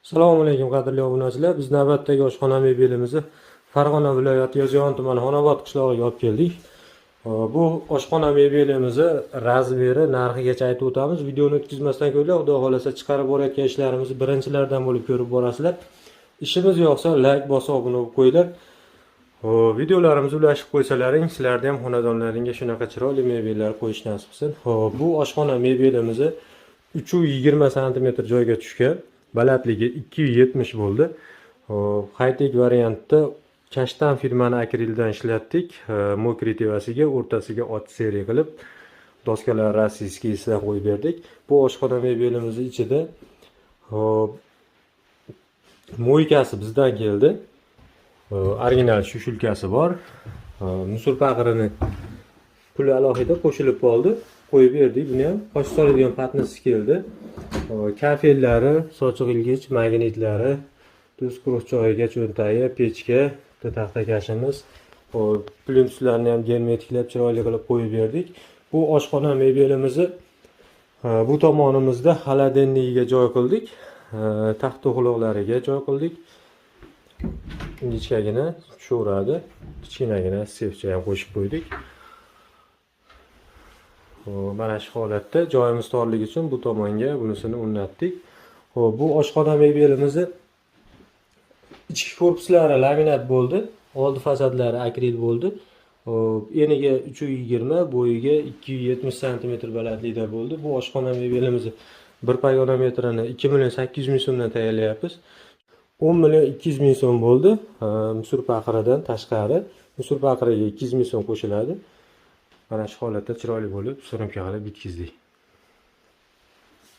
Assalomu alaykum qadrli obunachilar. Biz navbatdagi oshxona mebelimizni Farg'ona viloyati Yozyovon tumani Xonobod qishlog'iga olib keldik. Bu oshxona mebelimizni razmeri, narxigacha aytib o'tamiz. Videoni o'tkazmasdan ko'ylab, xudo xolasa chiqarib borayotgan ishlarimizni birinchilardan bo'lib ko'rib borasizlar. Ishimiz yoqsa like bosib obuna bo'lib qo'yinglar. Videolarimizni ulashib qo'ysalaring, sizlarda ham xonadonlaringga shunaqa chiroyli mebellar qo'yish nasib qilsin. Bu oshxona mebelimizni 320 sm joyga tushgan. Balandligi 270 bo'ldi. High-tech variantda Kashtan firmani akrildan ishlatdik. Mokri tevasiga, o'rtasiga ot seriya qilib, doskalar rossiyskiysdan qo'yib berdik. Bu oshxona mebelimizni ichida mo'ykasi bizdan keldi. Original shushulkasi bor. Musor paqirini puli alohida qo'shilib qoldi. Qo'yib berdik. Buni ham qo'shib soladigan patnasi keldi. Kafellari, sochiq ilgich, magnitlari, tuz quruq joyiga, cho'ntagi, pechka, taxtakashimiz, plyumslarni ham germetiklab chiroyli qilib qo'yib berdik. Bu oshxona mebelimizni bu tomonimizda xoladennigiga joy qildik. Taxt to'g'loqlariga joy qildik. Ingichkagina tushaveradi. Kichkinagina sefcha ham qo'shib qo'ydik. Mana shu holatda joyimiz torligi uchun bu tomonga bunisini o'rnatdik. Bu oshxona mebelimizni ichki korpuslari laminat bo'ldi. Oldi fasadlari akril bo'ldi. Eniga 320, bo'yiga 270 cm balandlikda bo'ldi. Bu oshxona mebelimizni bir pogona metrini 2 800 ming so'mdan tayyorlayapmiz. 10 200 ming so'm bo'ldi. Musor paqiridan tashqari, musor paqiriga 200 ming so'm qo'shiladi. Mana shu holatda chiroyli bo'lib, surimka qilib bitkizdik.